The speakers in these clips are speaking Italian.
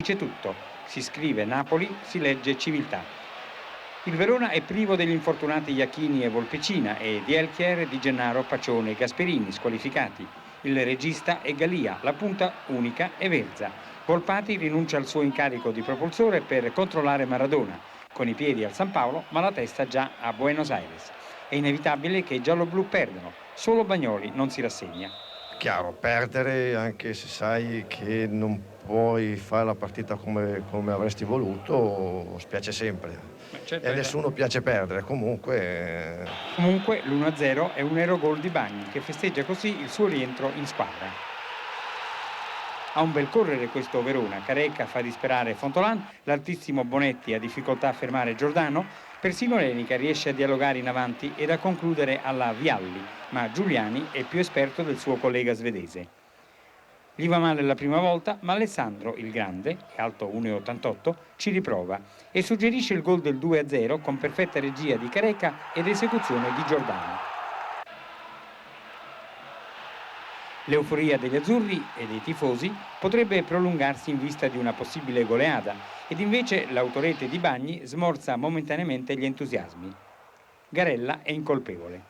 Dice tutto, si scrive Napoli, si legge Civiltà. Il Verona è privo degli infortunati Iachini e Volpecina e di Elchier, Di Gennaro, Pacione e Gasperini, squalificati. Il regista è Galia, la punta unica è Verza. Volpati rinuncia al suo incarico di propulsore per controllare Maradona, con i piedi al San Paolo ma la testa già a Buenos Aires. È inevitabile che i gialloblu perdano, solo Bagnoli non si rassegna. Chiaro, perdere anche se sai che non puoi fare la partita come avresti voluto, spiace sempre. Certo, E a nessuno piace perdere, comunque l'1-0 è un aerogol di Bagni che festeggia così il suo rientro in squadra. Ha un bel correre questo Verona, Careca fa disperare Fontolan, l'altissimo Bonetti ha difficoltà a fermare Giordano, persino Lenica riesce a dialogare in avanti ed a concludere alla Vialli, ma Giuliani è più esperto del suo collega svedese. Gli va male la prima volta, ma Alessandro, il grande, è alto 1,88, ci riprova e suggerisce il gol del 2-0 con perfetta regia di Careca ed esecuzione di Giordano. L'euforia degli azzurri e dei tifosi potrebbe prolungarsi in vista di una possibile goleada ed invece l'autorete di Bagni smorza momentaneamente gli entusiasmi. Garella è incolpevole.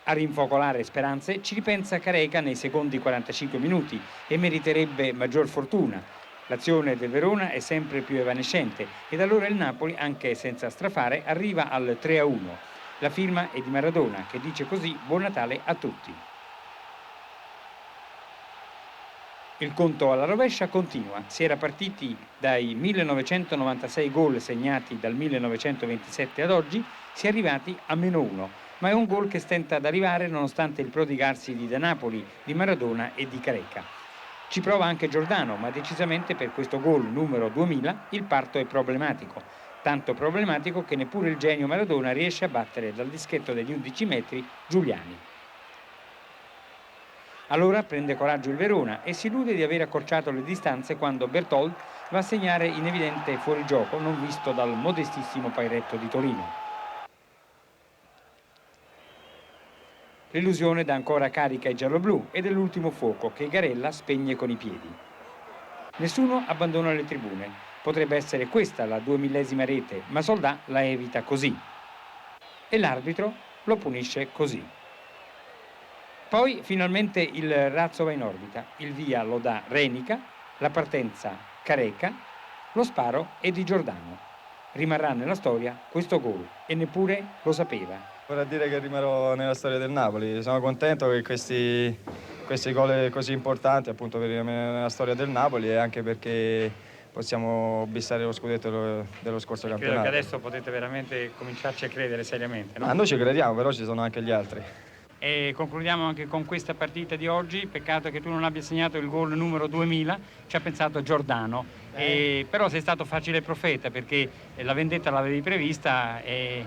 A rinfocolare speranze ci ripensa Careca nei secondi 45 minuti e meriterebbe maggior fortuna. L'azione del Verona è sempre più evanescente ed allora il Napoli, anche senza strafare, arriva al 3-1. La firma è di Maradona che dice così buon Natale a tutti. Il conto alla rovescia continua. Si era partiti dai 1996 gol segnati dal 1927 ad oggi, si è arrivati a -1, ma è un gol che stenta ad arrivare nonostante il prodigarsi di De Napoli, di Maradona e di Careca. Ci prova anche Giordano, ma decisamente per questo gol numero 2000 il parto è problematico. Tanto problematico che neppure il genio Maradona riesce a battere dal dischetto degli 11 metri Giuliani. Allora prende coraggio il Verona e si illude di aver accorciato le distanze quando Bertold va a segnare in evidente fuorigioco non visto dal modestissimo Pairetto di Torino. L'illusione dà ancora carica ai gialloblu ed è l'ultimo fuoco che Garella spegne con i piedi. Nessuno abbandona le tribune. Potrebbe essere questa la 2000esima rete, ma Soldà la evita così. E l'arbitro lo punisce così. Poi finalmente il razzo va in orbita, il via lo dà Renica, la partenza Careca, lo sparo è di Giordano. Rimarrà nella storia questo gol e neppure lo sapeva. Vorrei dire che rimarrò nella storia del Napoli. Sono contento che questi gol così importanti appunto per rimanere nella storia del Napoli e anche perché possiamo bissare lo scudetto dello scorso campionato. Credo che adesso potete veramente cominciarci a credere seriamente, no? Noi ci crediamo, però ci sono anche gli altri. E concludiamo anche con questa partita di oggi. Peccato che tu non abbia segnato il gol numero 2000, ci ha pensato Giordano. Però sei stato facile profeta perché la vendetta l'avevi prevista e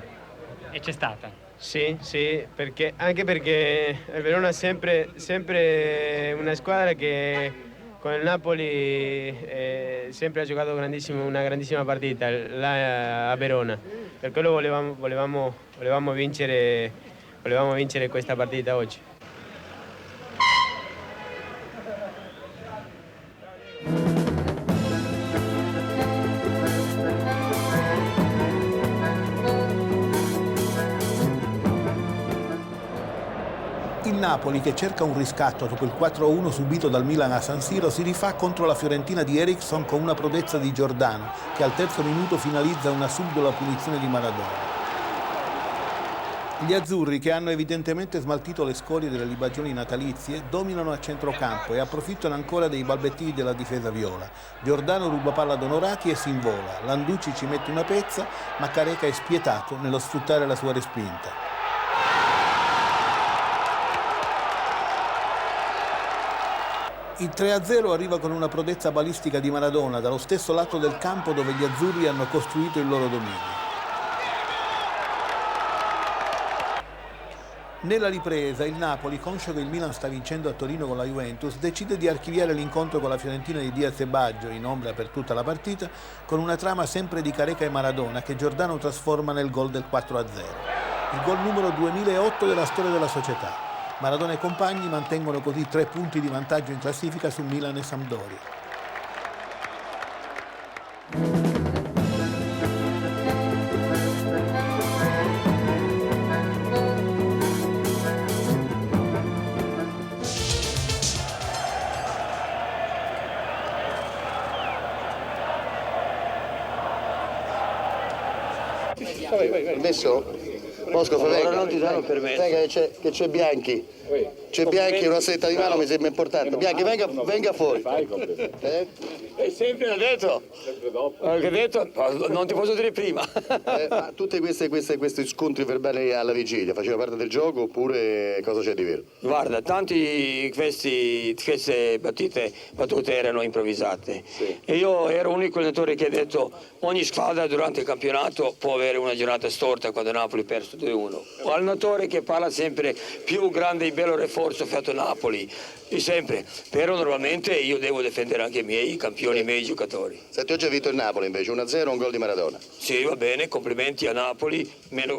c'è stata. Sì, anche perché il Verona è sempre una squadra che con il Napoli sempre ha giocato una grandissima partita là a Verona. Per quello volevamo vincere questa partita oggi. Il Napoli, che cerca un riscatto dopo il 4-1 subito dal Milan a San Siro, si rifà contro la Fiorentina di Eriksson con una prodezza di Giordano, che al terzo minuto finalizza una subdola punizione di Maradona. Gli azzurri, che hanno evidentemente smaltito le scorie delle libagioni natalizie, dominano a centrocampo e approfittano ancora dei balbettini della difesa viola. Giordano ruba palla ad Onorati e si invola. Landucci ci mette una pezza, ma Careca è spietato nello sfruttare la sua respinta. Il 3-0 arriva con una prodezza balistica di Maradona dallo stesso lato del campo dove gli azzurri hanno costruito il loro dominio. Nella ripresa il Napoli, conscio che il Milan sta vincendo a Torino con la Juventus, decide di archiviare l'incontro con la Fiorentina di Diaz e Baggio, in ombra per tutta la partita, con una trama sempre di Careca e Maradona che Giordano trasforma nel gol del 4-0. Il gol numero 2008 della storia della società. Maradona e compagni mantengono così 3 punti di vantaggio in classifica su Milan e Sampdoria. Permesso? Bosco, venga. Non ti danno permesso. Venga, che c'è Bianchi. C'è Bianchi, una stretta di mano mi sembra importante. Bianchi, venga fuori. E sempre l'ha detto. Che ha detto? Non ti posso dire prima. Ma tutti questi scontri verbali alla vigilia faceva parte del gioco oppure cosa c'è di vero? Guarda, queste battute erano improvvisate. Sì. E io ero l'unico allenatore che ha detto ogni squadra durante il campionato può avere una giornata storta quando Napoli ha perso 2-1. Un allenatore che parla sempre più grande e bello rinforzo fatto Napoli, di sempre. Però normalmente io devo difendere anche i miei campioni, i miei giocatori. Senti, oggi ha vinto il Napoli invece, 1-0, un gol di Maradona. Sì, va bene, complimenti a Napoli,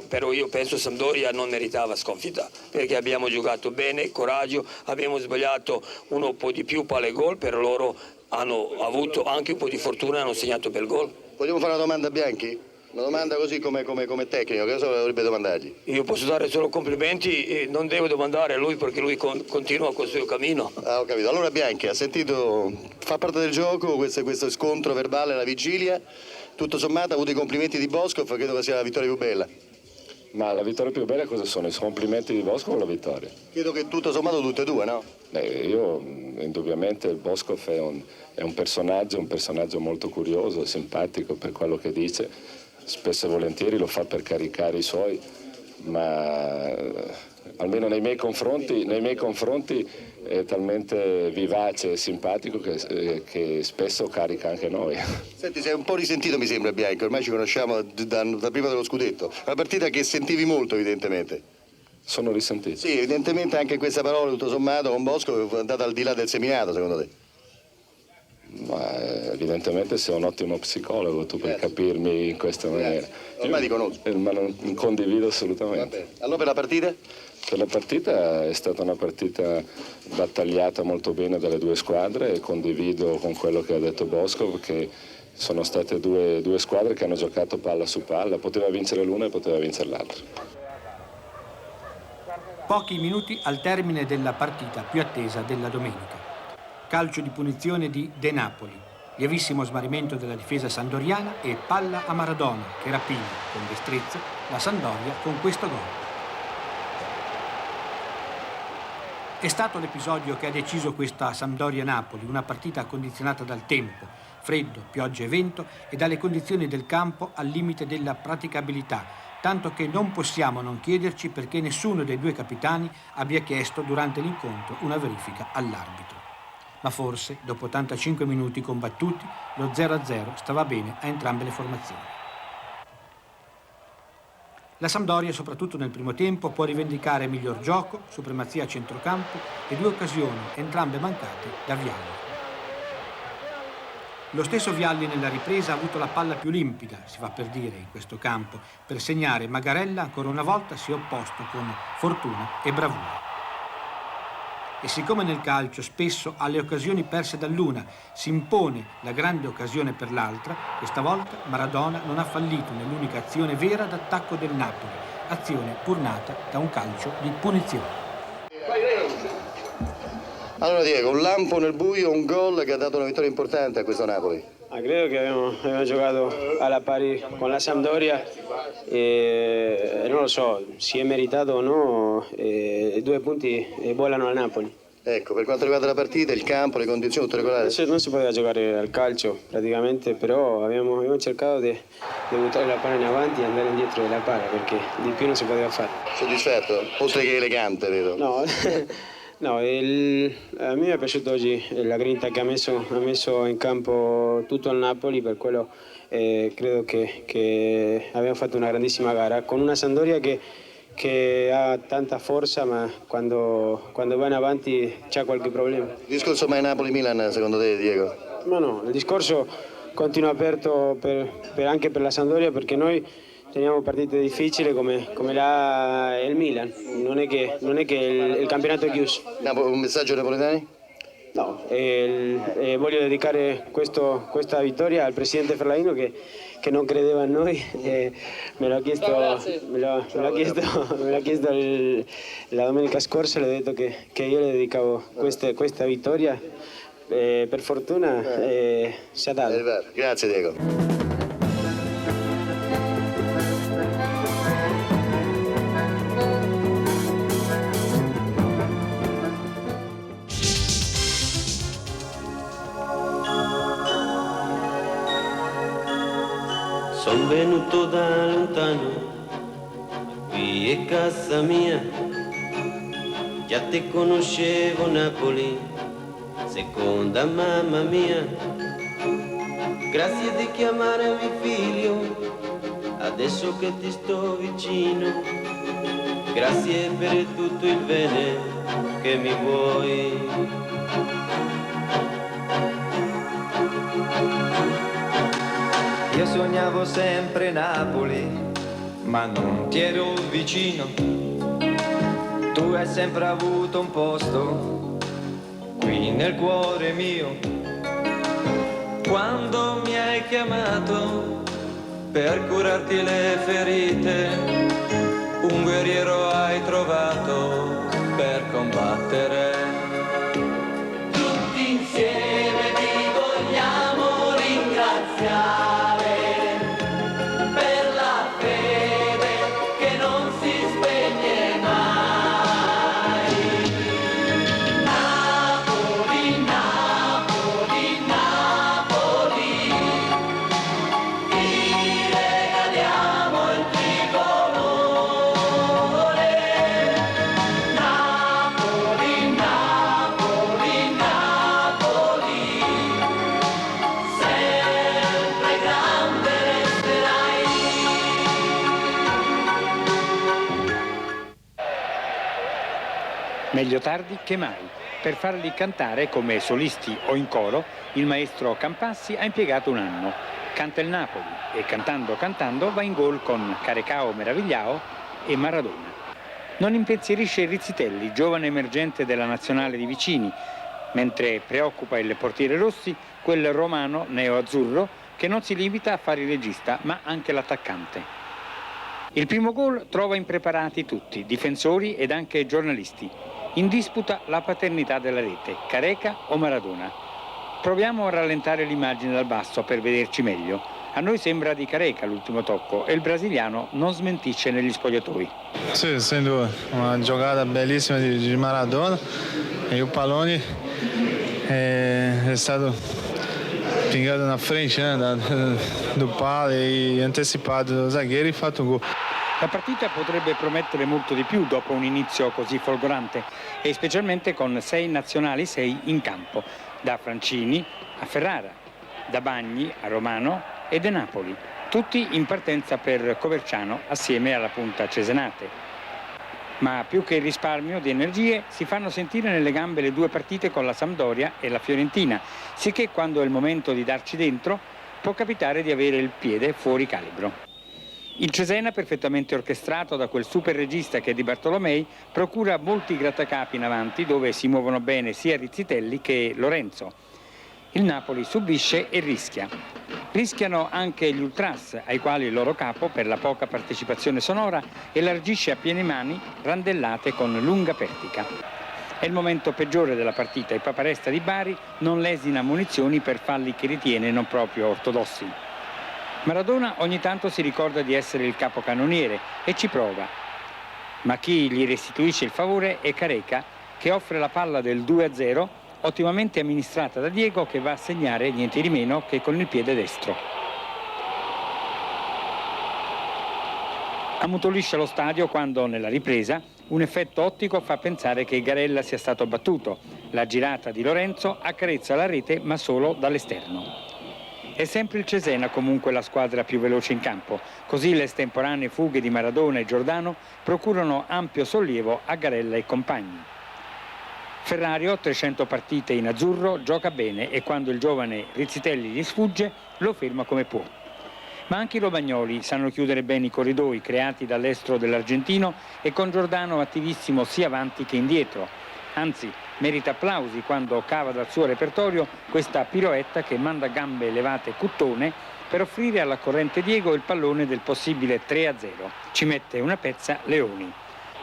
però io penso Sampdoria non meritava sconfitta, perché abbiamo giocato bene, coraggio, abbiamo sbagliato un po' di più palle gol, però loro hanno avuto anche un po' di fortuna e hanno segnato bel gol. Vogliamo fare una domanda a Bianchi? Una domanda così come tecnico, che cosa dovrebbe domandargli? Io posso dare solo complimenti e non devo domandare a lui perché lui continua col suo cammino. Ah, ho capito. Allora Bianchi, ha sentito, fa parte del gioco questo scontro verbale alla vigilia, tutto sommato ha avuto i complimenti di Bosco, credo che sia la vittoria più bella. Ma la vittoria più bella cosa sono? I complimenti di Bosco o la vittoria? Credo che tutto sommato tutte e due, no? Io indubbiamente Bosco è un personaggio molto curioso, simpatico per quello che dice. Spesso e volentieri lo fa per caricare i suoi, ma almeno nei miei confronti è talmente vivace e simpatico che spesso carica anche noi. Senti, sei un po' risentito mi sembra Bianco, ormai ci conosciamo da prima dello scudetto. Una partita che sentivi molto evidentemente. Sono risentito. Sì, evidentemente anche questa parola tutto sommato con Bosco è andata al di là del seminato secondo te. Ma evidentemente sei un ottimo psicologo tu per capirmi in questa maniera. Ormai ti conosco. Ma non condivido assolutamente. Allora per la partita? Per la partita è stata una partita battagliata molto bene dalle due squadre e condivido con quello che ha detto Bosco perché sono state due squadre che hanno giocato palla su palla, poteva vincere l'una e poteva vincere l'altra. Pochi minuti al termine della partita più attesa della domenica. Calcio di punizione di De Napoli, lievissimo smarrimento della difesa sandoriana e palla a Maradona che rapina con destrezza la Sampdoria con questo gol. È stato l'episodio che ha deciso questa Sampdoria-Napoli, una partita condizionata dal tempo, freddo, pioggia e vento e dalle condizioni del campo al limite della praticabilità, tanto che non possiamo non chiederci perché nessuno dei due capitani abbia chiesto durante l'incontro una verifica all'arbitro. Ma forse, dopo 85 minuti combattuti, lo 0-0 stava bene a entrambe le formazioni. La Sampdoria, soprattutto nel primo tempo, può rivendicare miglior gioco, supremazia a centrocampo e due occasioni, entrambe mancate da Vialli. Lo stesso Vialli nella ripresa ha avuto la palla più limpida, si fa per dire, in questo campo. Per segnare Magarella ancora una volta si è opposto con fortuna e bravura. E siccome nel calcio spesso alle occasioni perse dall'una si impone la grande occasione per l'altra, questa volta Maradona non ha fallito nell'unica azione vera d'attacco del Napoli, azione pur nata da un calcio di punizione. Allora Diego, un lampo nel buio, un gol che ha dato una vittoria importante a questo Napoli. Credo che abbiamo giocato alla pari con la Sampdoria e non lo so, si è meritato o no, 2 punti volano al Napoli. Ecco, per quanto riguarda la partita, il campo, le condizioni, tutto regolare? Non si poteva giocare al calcio praticamente, però abbiamo cercato di buttare la palla in avanti e andare indietro della palla perché di più non si poteva fare. Soddisfatto? Oltre che elegante, vedo. No, no, a me è piaciuto oggi la grinta che ha messo in campo tutto il Napoli, per quello credo che abbiamo fatto una grandissima gara con una Sampdoria che ha tanta forza, ma quando va in avanti c'è qualche problema. Il discorso mai Napoli-Milan secondo te, Diego? Ma no, il discorso continua aperto anche per la Sampdoria perché noi teniamo partite difficili come il Milan, non è che il campionato è chiuso. Un messaggio ai napoletani? No, voglio dedicare questa vittoria al presidente Ferlaino che non credeva in noi, me l'ha chiesto la domenica scorsa, le ho detto che io le dedicavo questa vittoria, per fortuna si è dato. Grazie Diego. Son venuto da lontano, qui è casa mia. Già te conoscevo Napoli, seconda mamma mia. Grazie di chiamarmi figlio, adesso che ti sto vicino. Grazie per tutto il bene che mi vuoi. Io sognavo sempre Napoli, ma non ti ero vicino. Tu hai sempre avuto un posto qui nel cuore mio. Quando mi hai chiamato per curarti le ferite, un guerriero hai trovato per combattere. Tutti insieme ti vogliamo ringraziare per la fede che non si spegne mai. Napoli, Napoli, Napoli, ti regaliamo il tricolore. Napoli, Napoli, Napoli, sempre grande resterai. Meglio tardi che mai. Per farli cantare come solisti o in coro, il maestro Campassi ha impiegato un anno. Canta il Napoli e cantando cantando va in gol con Carecao Meravigliao e Maradona. Non impensierisce Rizzitelli, giovane emergente della nazionale di Vicini, mentre preoccupa il portiere Rossi, quel romano neo-azzurro che non si limita a fare il regista ma anche l'attaccante. Il primo gol trova impreparati tutti, difensori ed anche giornalisti. In disputa la paternità della rete, Careca o Maradona. Proviamo a rallentare l'immagine dal basso per vederci meglio. A noi sembra di Careca l'ultimo tocco e il brasiliano non smentisce negli spogliatoi. Sì, sem dúvida. Uma jogada bellissima di Maradona e o pallone è stato pingato na frente, do palo e antecipato do zagueiro e fatto un gol. La partita potrebbe promettere molto di più dopo un inizio così folgorante e specialmente con 6 nazionali 6 in campo, da Francini a Ferrara, da Bagni a Romano e De Napoli, tutti in partenza per Coverciano assieme alla punta Cesenate. Ma più che il risparmio di energie si fanno sentire nelle gambe le 2 partite con la Sampdoria e la Fiorentina, sicché quando è il momento di darci dentro può capitare di avere il piede fuori calibro. Il Cesena, perfettamente orchestrato da quel super regista che è Di Bartolomei, procura molti grattacapi in avanti dove si muovono bene sia Rizzitelli che Lorenzo. Il Napoli subisce e rischia. Rischiano anche gli ultras, ai quali il loro capo, per la poca partecipazione sonora, elargisce a piene mani randellate con lunga pertica. È il momento peggiore della partita e Paparesta di Bari non lesina munizioni per falli che ritiene non proprio ortodossi. Maradona ogni tanto si ricorda di essere il capocannoniere e ci prova, ma chi gli restituisce il favore è Careca, che offre la palla del 2-0, ottimamente amministrata da Diego, che va a segnare niente di meno che con il piede destro. Ammutolisce lo stadio quando, nella ripresa, un effetto ottico fa pensare che Garella sia stato battuto. La girata di Lorenzo accarezza la rete ma solo dall'esterno. È sempre il Cesena comunque la squadra più veloce in campo, così le estemporanee fughe di Maradona e Giordano procurano ampio sollievo a Garella e compagni. Ferrario, 300 partite in azzurro, gioca bene e quando il giovane Rizzitelli gli sfugge lo ferma come può. Ma anche i romagnoli sanno chiudere bene i corridoi creati dall'estero dell'argentino e con Giordano attivissimo sia avanti che indietro. Anzi, merita applausi quando cava dal suo repertorio questa piroetta che manda a gambe elevate Cuttone per offrire alla corrente Diego il pallone del possibile 3-0. Ci mette una pezza Leoni.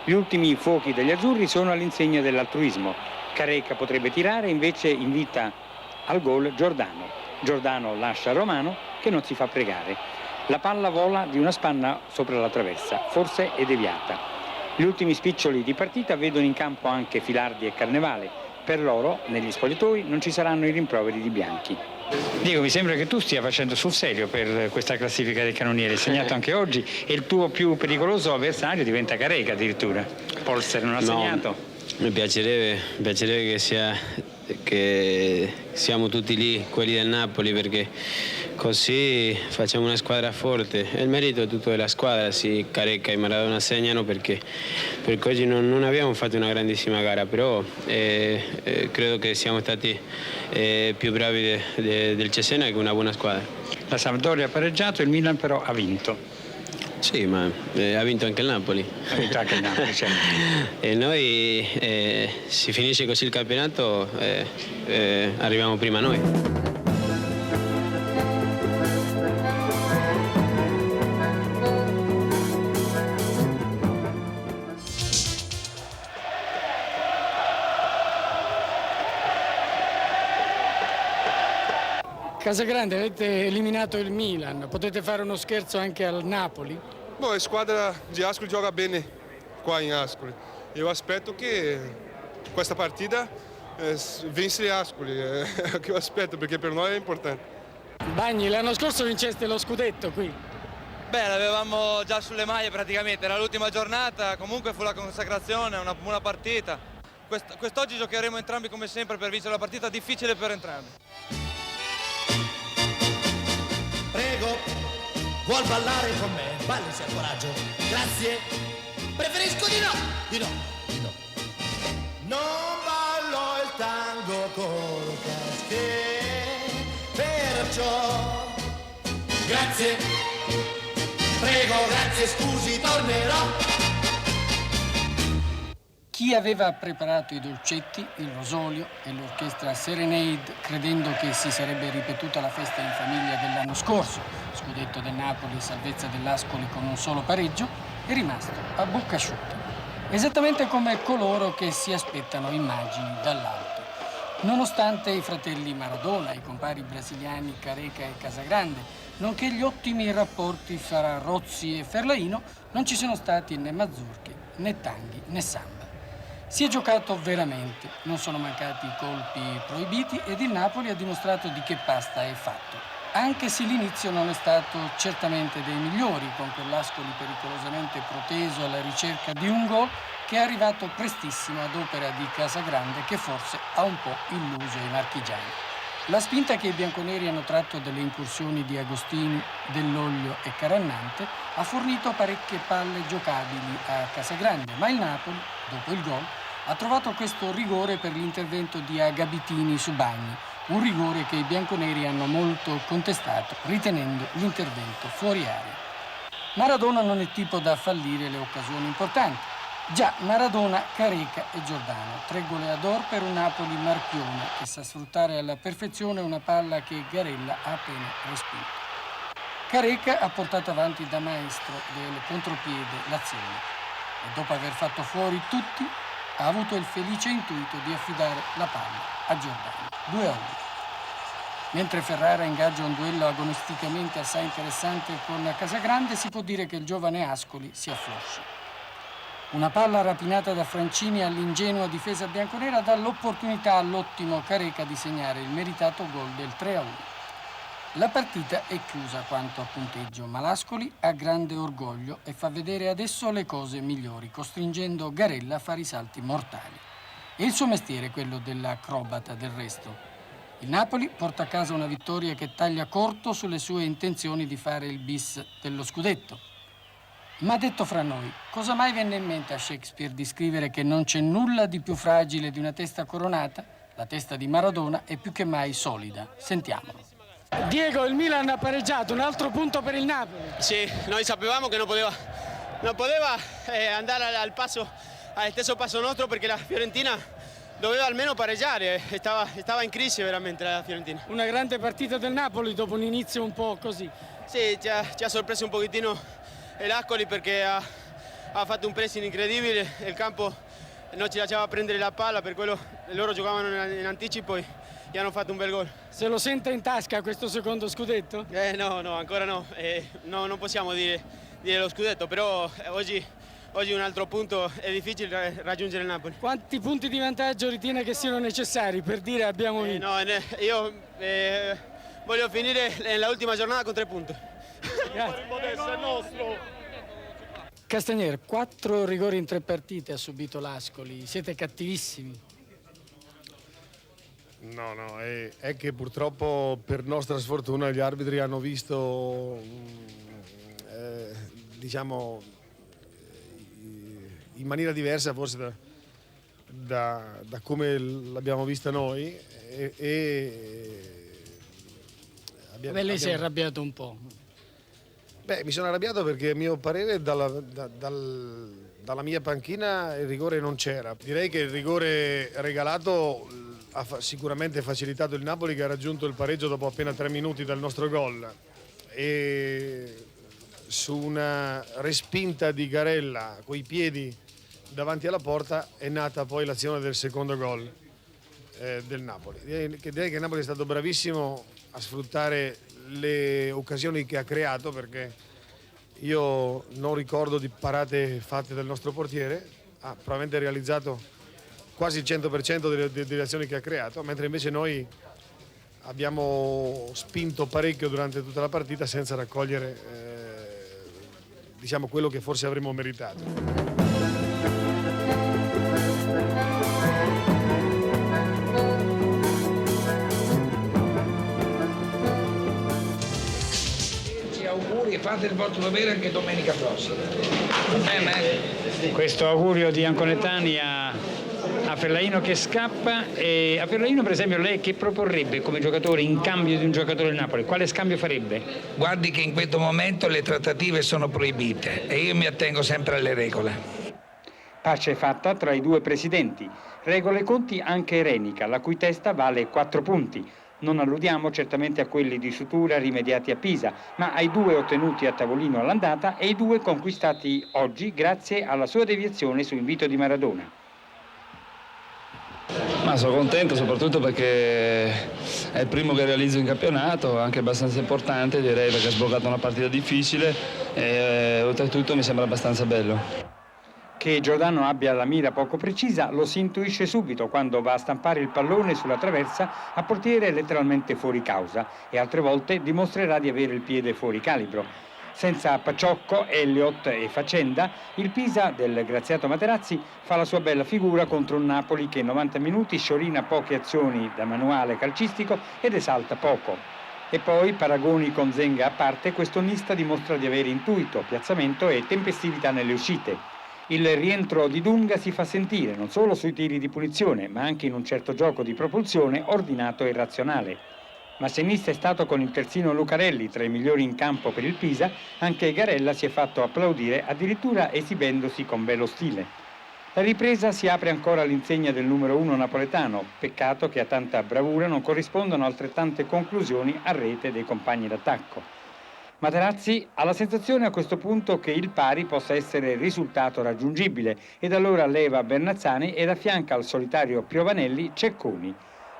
Gli ultimi fuochi degli azzurri sono all'insegna dell'altruismo. Careca potrebbe tirare, invece invita al gol Giordano. Giordano lascia Romano che non si fa pregare. La palla vola di una spanna sopra la traversa, forse è deviata. Gli ultimi spiccioli di partita vedono in campo anche Filardi e Carnevale. Per loro, negli spogliatoi, non ci saranno i rimproveri di Bianchi. Diego, mi sembra che tu stia facendo sul serio per questa classifica dei cannonieri, segnato anche oggi, e il tuo più pericoloso avversario diventa Careca addirittura. Polster non ha segnato? Mi piacerebbe che siamo tutti lì, quelli del Napoli, perché così facciamo una squadra forte. E il merito è tutto della squadra, sì, Careca e Maradona segnano perché oggi non abbiamo fatto una grandissima gara, però credo che siamo stati più bravi del Cesena, che è una buona squadra. La Sampdoria ha pareggiato, il Milan però ha vinto. Sì, ma ha vinto anche il Napoli. Ha vinto anche il Napoli, certo. E noi, si finisce così il campionato, arriviamo prima noi. Casagrande, avete eliminato il Milan, potete fare uno scherzo anche al Napoli? Bom, a squadra di Ascoli gioca bene qua in Ascoli. Io aspetto che questa partita vince Ascoli, è che io aspetto perché per noi è importante. Bagni, l'anno scorso vinceste lo scudetto qui. Beh, l'avevamo già sulle maglie praticamente, era l'ultima giornata, comunque fu la consacrazione, una buona partita. Quest'oggi giocheremo entrambi come sempre per vincere la partita, difficile per entrambi. Prego, vuol ballare con me? Balli se ha coraggio. Grazie. Preferisco di no. Di no. Non ballo il tango col casché. Perciò. Grazie. Prego, grazie, scusi, tornerò. Chi aveva preparato i dolcetti, il rosolio e l'orchestra Serenade, credendo che si sarebbe ripetuta la festa in famiglia dell'anno scorso, scudetto del Napoli, salvezza dell'Ascoli con un solo pareggio, è rimasto a bocca asciutta. Esattamente come coloro che si aspettano immagini dall'alto. Nonostante i fratelli Maradona, i compari brasiliani Careca e Casagrande, nonché gli ottimi rapporti fra Rozzi e Ferlaino, non ci sono stati né mazurche, né tanghi, né samba. Si è giocato veramente, non sono mancati i colpi proibiti ed il Napoli ha dimostrato di che pasta è fatto. Anche se l'inizio non è stato certamente dei migliori, con quell'Ascoli pericolosamente proteso alla ricerca di un gol che è arrivato prestissimo ad opera di Casagrande, che forse ha un po' illuso i marchigiani. La spinta che i bianconeri hanno tratto dalle incursioni di Agostini, Dell'Olio e Carannante ha fornito parecchie palle giocabili a Casagrande, ma il Napoli, dopo il gol, ha trovato questo rigore per l'intervento di Agabitini su Bagni, un rigore che i bianconeri hanno molto contestato, ritenendo l'intervento fuori area. Maradona non è tipo da fallire le occasioni importanti. Già, Maradona, Careca e Giordano, 3 goleador per un Napoli marchione che sa sfruttare alla perfezione una palla che Garella ha appena respinto. Careca ha portato avanti da maestro del contropiede l'azione e dopo aver fatto fuori tutti ha avuto il felice intuito di affidare la palla a Giordano, 2-1. Mentre Ferrara ingaggia un duello agonisticamente assai interessante con Casagrande, si può dire che il giovane Ascoli si affloscia. Una palla rapinata da Francini all'ingenua difesa bianconera dà l'opportunità all'ottimo Careca di segnare il meritato gol del 3-1. La partita è chiusa quanto a punteggio, ma l'Ascoli ha grande orgoglio e fa vedere adesso le cose migliori, costringendo Garella a fare i salti mortali. E il suo mestiere è quello dell'acrobata, del resto. Il Napoli porta a casa una vittoria che taglia corto sulle sue intenzioni di fare il bis dello scudetto. Ma detto fra noi, cosa mai venne in mente a Shakespeare di scrivere che non c'è nulla di più fragile di una testa coronata? La testa di Maradona è più che mai solida. Sentiamolo. Diego, il Milan ha pareggiato, un altro punto per il Napoli. Sì, noi sapevamo che non poteva andare al stesso passo nostro, perché la Fiorentina doveva almeno pareggiare, stava in crisi veramente la Fiorentina. Una grande partita del Napoli dopo un inizio un po' così. Sì, ci ha sorpreso un pochettino l'Ascoli, perché ha fatto un pressing incredibile, il campo non ci lasciava prendere la palla, per quello loro giocavano in anticipo e hanno fatto un bel gol. Se lo sente in tasca questo secondo scudetto? No, ancora no. Non possiamo dire lo scudetto, però oggi oggi un altro punto è difficile raggiungere il Napoli. Quanti punti di vantaggio ritiene che siano necessari per dire abbiamo vinto? Io voglio finire nell'ultima giornata con 3 punti. Castagnier, 4 rigori in 3 partite ha subito l'Ascoli, siete cattivissimi. No, è che purtroppo per nostra sfortuna gli arbitri hanno visto, diciamo, in maniera diversa forse da come l'abbiamo vista noi Lei si è arrabbiato un po'. Beh, mi sono arrabbiato perché a mio parere dalla mia panchina il rigore non c'era. Direi che il rigore regalato ha sicuramente facilitato il Napoli, che ha raggiunto il pareggio dopo appena 3 minuti dal nostro gol, e su una respinta di Garella coi piedi davanti alla porta è nata poi l'azione del secondo gol del Napoli. Direi che il Napoli è stato bravissimo a sfruttare le occasioni che ha creato, perché io non ricordo di parate fatte dal nostro portiere, ha probabilmente realizzato quasi il 100% delle azioni che ha creato, mentre invece noi abbiamo spinto parecchio durante tutta la partita senza raccogliere diciamo quello che forse avremmo meritato. Auguri e fate il vostro dovere anche domenica prossima. Questo augurio di Anconetani a Fellaino che scappa. E a Fellaino, per esempio, lei che proporrebbe come giocatore in cambio di un giocatore del Napoli? Quale scambio farebbe? Guardi che in questo momento le trattative sono proibite e io mi attengo sempre alle regole. Pace fatta tra i due presidenti. Regola i conti anche Renica, la cui testa vale 4 punti. Non alludiamo certamente a quelli di sutura rimediati a Pisa, ma ai 2 ottenuti a tavolino all'andata e i 2 conquistati oggi grazie alla sua deviazione su invito di Maradona. Ma sono contento soprattutto perché è il primo che realizzo in campionato, anche abbastanza importante direi, perché ha sbloccato una partita difficile e oltretutto mi sembra abbastanza bello. Che Giordano abbia la mira poco precisa lo si intuisce subito quando va a stampare il pallone sulla traversa a portiere letteralmente fuori causa, e altre volte dimostrerà di avere il piede fuori calibro. Senza Paciocco, Elliott e Facenda, il Pisa del Graziato Materazzi fa la sua bella figura contro un Napoli che in 90 minuti sciorina poche azioni da manuale calcistico ed esalta poco. E poi, paragoni con Zenga a parte, questo Nista dimostra di avere intuito, piazzamento e tempestività nelle uscite. Il rientro di Dunga si fa sentire non solo sui tiri di punizione, ma anche in un certo gioco di propulsione ordinato e razionale. Ma se Nista è stato con il terzino Lucarelli tra i migliori in campo per il Pisa, anche Garella si è fatto applaudire, addirittura esibendosi con bello stile. La ripresa si apre ancora all'insegna del numero 1 napoletano, peccato che a tanta bravura non corrispondano altrettante conclusioni a rete dei compagni d'attacco. Materazzi ha la sensazione a questo punto che il pari possa essere risultato raggiungibile ed allora leva Bernazzani ed affianca al solitario Piovanelli Cecconi.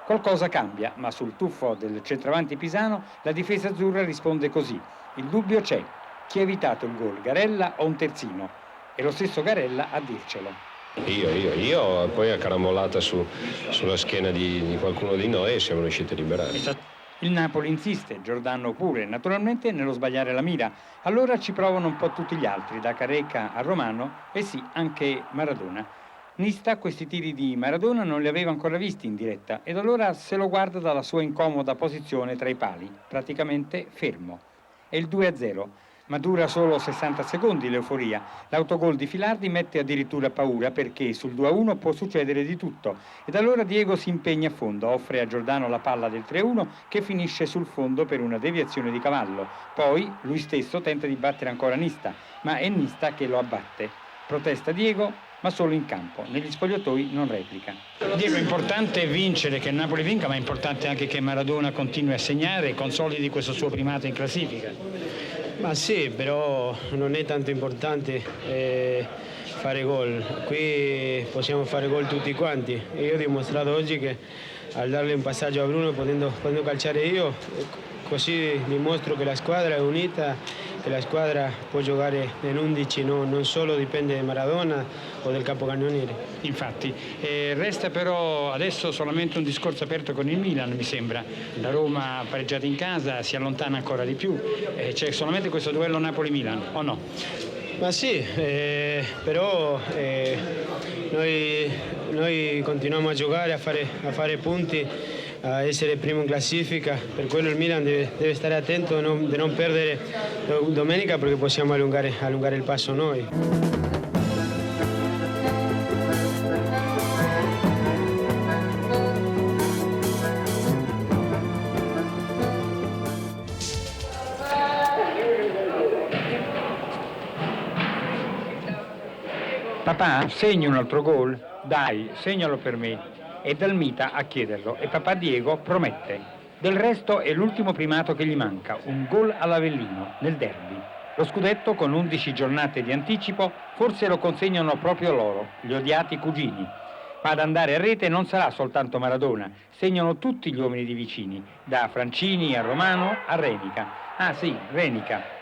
Qualcosa cambia, ma sul tuffo del centravanti pisano la difesa azzurra risponde così. Il dubbio c'è. Chi ha evitato il gol, Garella o un terzino? È lo stesso Garella a dircelo. Io poi ha carambolata sulla schiena di qualcuno di noi e siamo riusciti a liberare. Il Napoli insiste, Giordano pure, naturalmente nello sbagliare la mira. Allora ci provano un po' tutti gli altri, da Careca a Romano e sì, anche Maradona. Nista questi tiri di Maradona non li aveva ancora visti in diretta ed allora se lo guarda dalla sua incomoda posizione tra i pali, praticamente fermo. È il 2-0, ma dura solo 60 secondi l'euforia. L'autogol di Filardi mette addirittura paura perché sul 2-1 può succedere di tutto. Ed allora Diego si impegna a fondo, offre a Giordano la palla del 3-1 che finisce sul fondo per una deviazione di Cavallo. Poi lui stesso tenta di battere ancora Nista, ma è Nista che lo abbatte. Protesta Diego, ma solo in campo. Negli spogliatoi non replica. Diego, è importante vincere, che il Napoli vinca, ma è importante anche che Maradona continui a segnare e consolidi questo suo primato in classifica. Ma sì, però non è tanto importante fare gol. Qui possiamo fare gol tutti quanti. E io ho dimostrato oggi che al darle un passaggio a Bruno, potendo calciare io, così dimostro che la squadra è unita la squadra può giocare in 11, non solo dipende da Maradona o del capocannoniere. Infatti, resta però adesso solamente un discorso aperto con il Milan, mi sembra. La Roma pareggiata in casa si allontana ancora di più, c'è solamente questo duello Napoli-Milan, o no? Ma sì, però noi continuiamo a giocare, a fare punti, a essere primo in classifica, per quello il Milan deve stare attento di non perdere domenica perché possiamo allungare il passo noi. Papà, segni un altro gol? Dai, segnalo per me. È Dalmita a chiederlo e papà Diego promette. Del resto è l'ultimo primato che gli manca, un gol all'Avellino, nel derby. Lo scudetto con 11 giornate di anticipo forse lo consegnano proprio loro, gli odiati cugini. Ma ad andare a rete non sarà soltanto Maradona, segnano tutti gli uomini di vicini, da Francini a Romano a Renica. Ah sì, Renica.